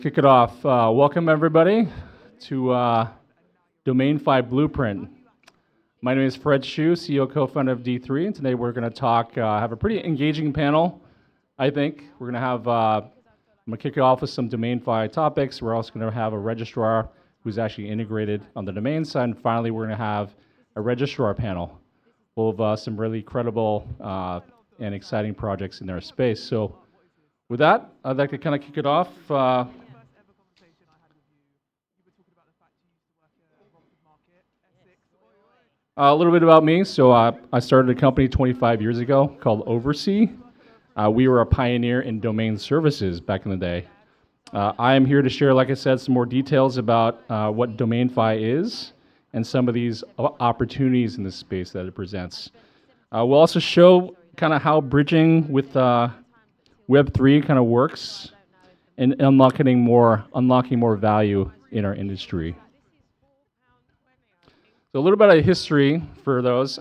Kick it off. Welcome everybody to DomainFi Blueprint. My name is Fred Hsu, CEO co-founder of D3, and today we're going to talk, have a pretty engaging panel, I think. We're going to have, I'm going to kick it off with some DomainFi topics. We're also going to have a registrar who's actually integrated on the domain side, and finally we're going to have a registrar panel full of some really credible and exciting projects in their space. So with that, I'd like to kind of kick it off. A little bit about me. So I started a company 25 years ago called Oversea. We were a pioneer in domain services back in the day. I am here to share, like I said, some more details about what DomainFi is and some of these opportunities in this space that it presents. We'll also show kind of how bridging with Web3 kind of works and unlocking more value in our industry. So a little bit of history for those.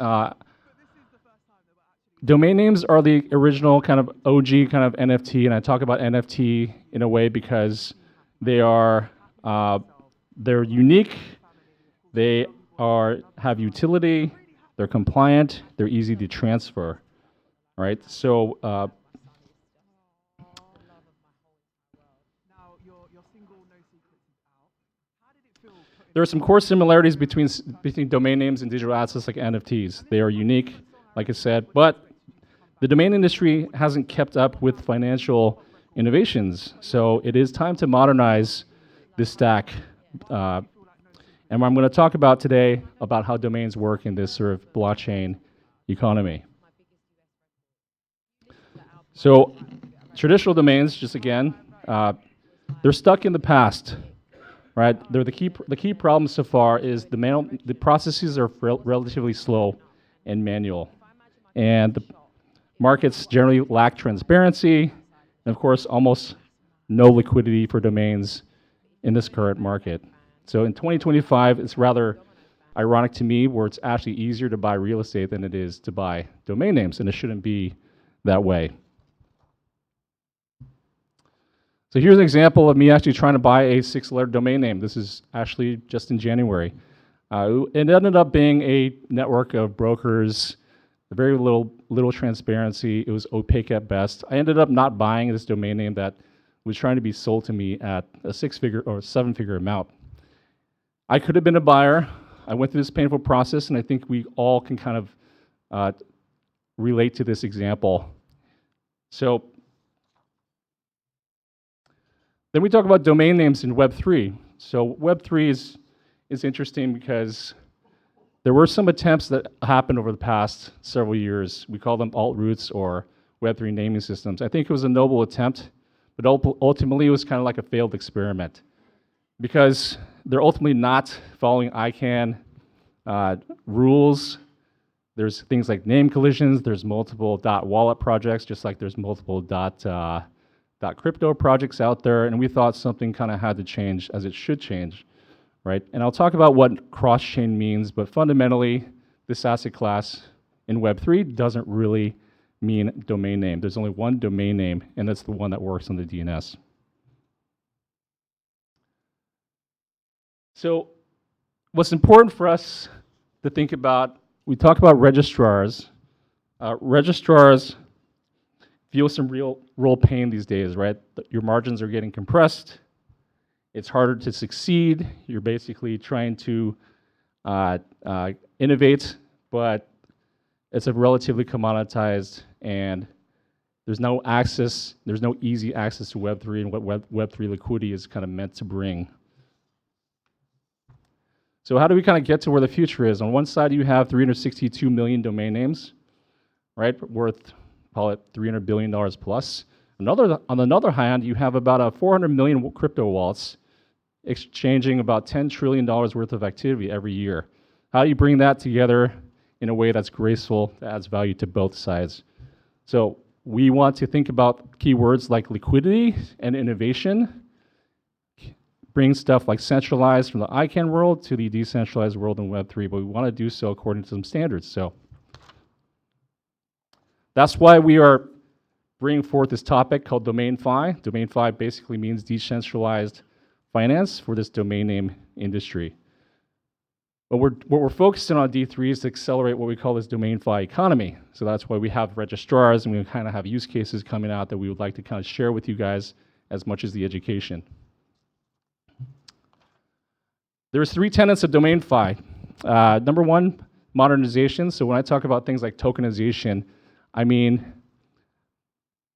Domain names are the original kind of OG kind of NFT, and I talk about NFT in a way because they are they're unique, they have utility, they're compliant, they're easy to transfer, right? So there are some core similarities between domain names and digital assets like NFTs. They are unique, like I said, but the domain industry hasn't kept up with financial innovations. So it is time to modernize this stack. And I'm going to talk about today about how domains work in this sort of blockchain economy. So traditional domains, just again, they're stuck in the past. Right, they're the key problem so far is the processes are relatively slow and manual, and the markets generally lack transparency, and of course, almost no liquidity for domains in this current market. So in 2025, it's rather ironic to me where it's actually easier to buy real estate than it is to buy domain names, and it shouldn't be that way. So here's an example of me actually trying to buy a 6-letter domain name. This is actually just in January. It ended up being a network of brokers, very little transparency. It was opaque at best. I ended up not buying this domain name that was trying to be sold to me at a 6-figure or 7-figure amount. I could have been a buyer. I went through this painful process, and I think we all can kind of relate to this example. So then we talk about domain names in Web3. So Web3 is interesting because there were some attempts that happened over the past several years. We call them alt roots or Web3 naming systems. I think it was a noble attempt, but ultimately it was kind of like a failed experiment because they're ultimately not following ICANN rules. There's things like name collisions. There's multiple .wallet projects, just like there's multiple .crypto projects out there, and we thought something kind of had to change as it should change, right? And I'll talk about what cross-chain means, but fundamentally, this asset class in Web3 doesn't really mean domain name. There's only one domain name, and that's the one that works on the DNS. So what's important for us to think about, we talk about registrars. Registrars feel some real pain these days, right? Your margins are getting compressed. It's harder to succeed. You're basically trying to innovate, but it's a relatively commoditized, and there's no easy access to Web3 and what Web3 liquidity is kind of meant to bring. So how do we kind of get to where the future is? On one side, you have 362 million domain names, right, worth call it $300 billion plus. On another hand, you have about 400 million crypto wallets exchanging about $10 trillion worth of activity every year. How do you bring that together in a way that's graceful, that adds value to both sides? So we want to think about keywords like liquidity and innovation, bring stuff like centralized from the ICANN world to the decentralized world in Web3, but we want to do so according to some standards. So that's why we are bringing forth this topic called DomainFi. DomainFi basically means decentralized finance for this domain name industry. But what we're focusing on D3 is to accelerate what we call this DomainFi economy. So that's why we have registrars, and we kind of have use cases coming out that we would like to kind of share with you guys as much as the education. There's 3 tenets of DomainFi. Number 1, modernization. So when I talk about things like tokenization, I mean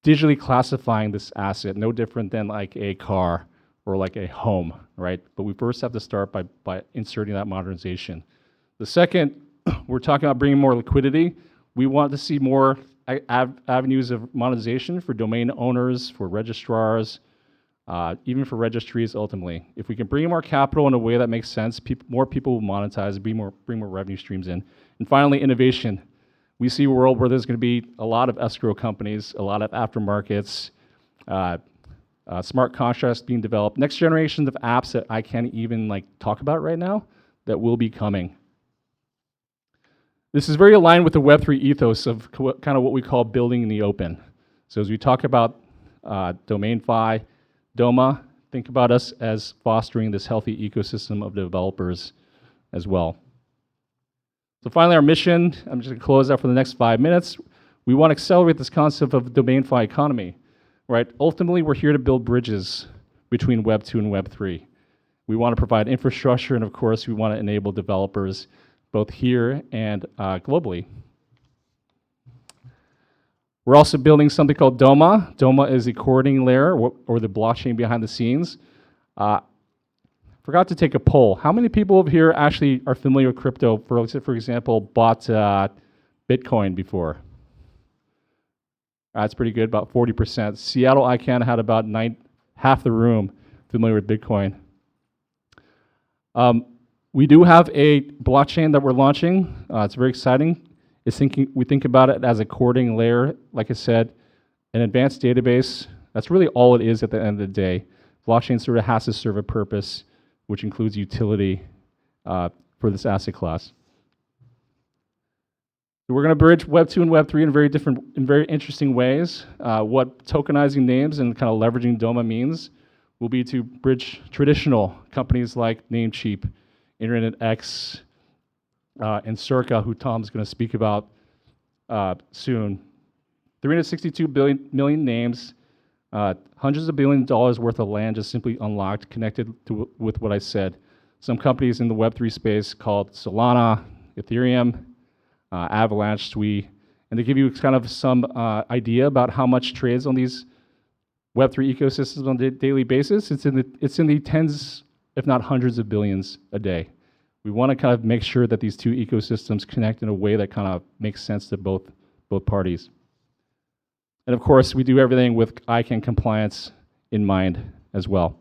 digitally classifying this asset, no different than like a car or like a home, right? But we first have to start by inserting that modernization. The second, we're talking about bringing more liquidity. We want to see more avenues of monetization for domain owners, for registrars, even for registries ultimately. If we can bring more capital in a way that makes sense, more people will monetize, bring more revenue streams in. And finally, innovation. We see a world where there's going to be a lot of escrow companies, a lot of aftermarkets, smart contracts being developed, next generations of apps that I can't even like talk about right now that will be coming. This is very aligned with the Web3 ethos of kind of what we call building in the open. So as we talk about DomainFi, DOMA, think about us as fostering this healthy ecosystem of developers as well. So finally, our mission, I'm just going to close out for the next 5 minutes. We want to accelerate this concept of DomainFi economy, right? Ultimately, we're here to build bridges between Web 2 and Web 3. We want to provide infrastructure, and of course, we want to enable developers both here and globally. We're also building something called DOMA. DOMA is the coordinating layer or the blockchain behind the scenes. Forgot to take a poll. How many people over here actually are familiar with crypto? For example, bought Bitcoin before? That's pretty good, about 40%. Seattle ICANN had about half the room familiar with Bitcoin. We do have a blockchain that we're launching. It's very exciting. We think about it as a coordinating layer, like I said, an advanced database. That's really all it is at the end of the day. Blockchain sort of has to serve a purpose, which includes utility for this asset class. We're going to bridge Web 2 and Web 3 in very interesting ways. What tokenizing names and kind of leveraging DOMA means will be to bridge traditional companies like Namecheap, InternetX, and Circa, who Tom's going to speak about soon. 362 million names, hundreds of billions of dollars worth of land just simply unlocked, connected with what I said. Some companies in the Web3 space called Solana, Ethereum, Avalanche, Sui, and to give you kind of some idea about how much trades on these Web3 ecosystems on a daily basis, it's in the tens, if not hundreds of billions a day. We want to kind of make sure that these two ecosystems connect in a way that kind of makes sense to both parties. And of course, we do everything with ICANN compliance in mind as well.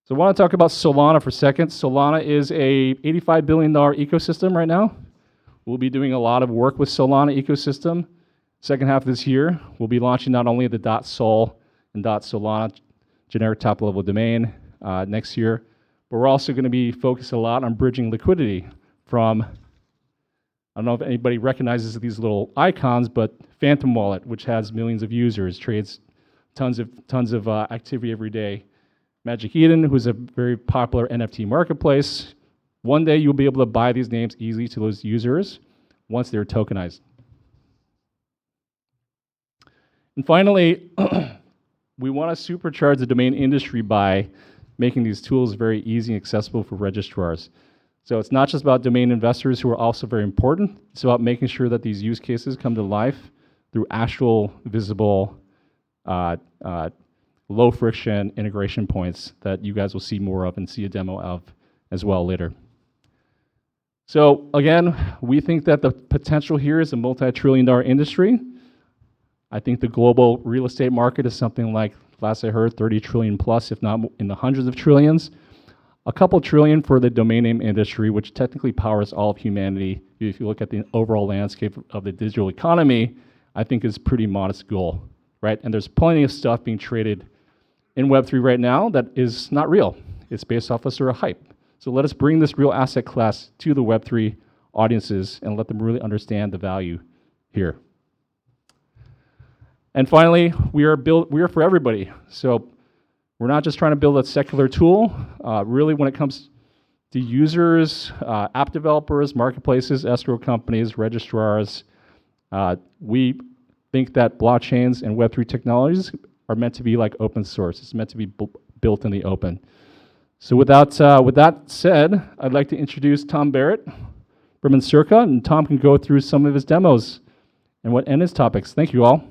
So I want to talk about Solana for a second. Solana is a $85 billion ecosystem right now. We'll be doing a lot of work with Solana ecosystem. Second half of this year, we'll be launching not only the .sol and .solana generic top-level domain next year, but we're also going to be focused a lot on bridging liquidity from, I don't know if anybody recognizes these little icons, but Phantom Wallet, which has millions of users, trades tons of activity every day. Magic Eden, who's a very popular NFT marketplace. One day you'll be able to buy these names easily to those users once they're tokenized. And finally, we want to supercharge the domain industry by making these tools very easy and accessible for registrars. So it's not just about domain investors who are also very important. It's about making sure that these use cases come to life through actual, visible, low friction integration points that you guys will see more of and see a demo of as well later. So again, we think that the potential here is a multi-trillion-dollar industry. I think the global real estate market is something like, last I heard, 30 trillion plus, if not in the hundreds of trillions. A couple trillion for the domain name industry, which technically powers all of humanity. If you look at the overall landscape of the digital economy, I think is a pretty modest goal, right? And there's plenty of stuff being traded in Web3 right now that is not real. It's based off of sort of hype. So let us bring this real asset class to the Web3 audiences and let them really understand the value here. And finally, we are for everybody. So we're not just trying to build a secular tool. Really, when it comes to users, app developers, marketplaces, escrow companies, registrars, we think that blockchains and Web3 technologies are meant to be like open source. It's meant to be built in the open. So with that said, I'd like to introduce Tom Barrett from Encirca, and Tom can go through some of his demos and his topics. Thank you all.